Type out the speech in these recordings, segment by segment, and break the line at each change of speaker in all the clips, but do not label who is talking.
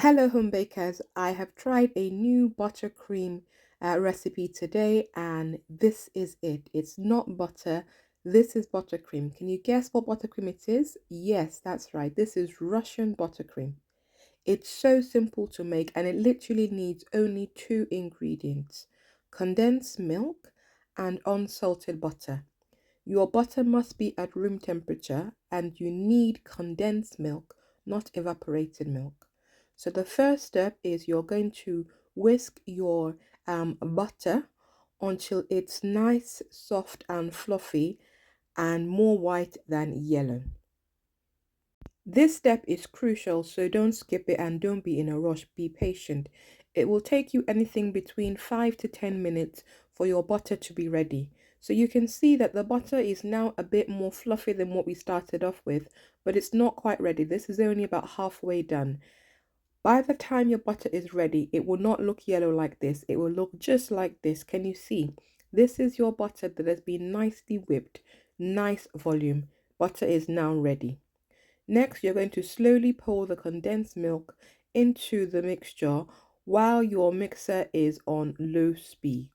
Hello, home bakers. I have tried a new buttercream recipe today, and this is it. It's not butter, this is buttercream. Can you guess what buttercream it is? Yes, that's right. This is Russian buttercream. It's so simple to make, and it literally needs only two ingredients: condensed milk and unsalted butter. Your butter must be at room temperature and you need condensed milk, not evaporated milk. So the first step is you're going to whisk your butter until it's nice, soft and fluffy and more white than yellow. This step is crucial, so don't skip it and don't be in a rush. Be patient. It will take you anything between 5 to 10 minutes for your butter to be ready. So you can see that the butter is now a bit more fluffy than what we started off with, but it's not quite ready. This is only about halfway done. By the time your butter is ready, it will not look yellow like this. It will look just like this. Can you see? This is your butter that has been nicely whipped. Nice volume. Butter is now ready. Next, you're going to slowly pour the condensed milk into the mixture while your mixer is on low speed.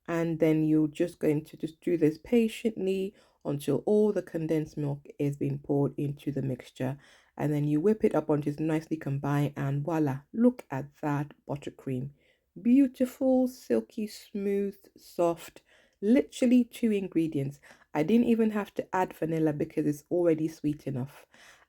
And then you're just going to just do this patiently until all the condensed milk is being poured into the mixture. And then you whip it up until it's nicely combined, and voila, look at that buttercream. Beautiful, silky, smooth, soft, literally two ingredients. I didn't even have to add vanilla because it's already sweet enough.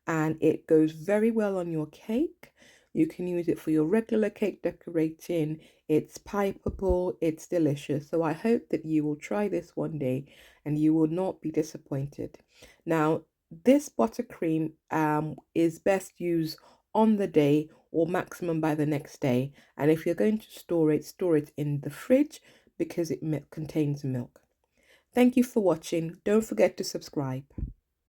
And it goes very well on your cake. You can use it for your regular cake decorating. It's pipeable, it's delicious. So I hope that you will try this one day and you will not be disappointed. Now, this buttercream is best used on the day or maximum by the next day. And if you're going to store it in the fridge because it contains milk. Thank you for watching. Don't forget to subscribe.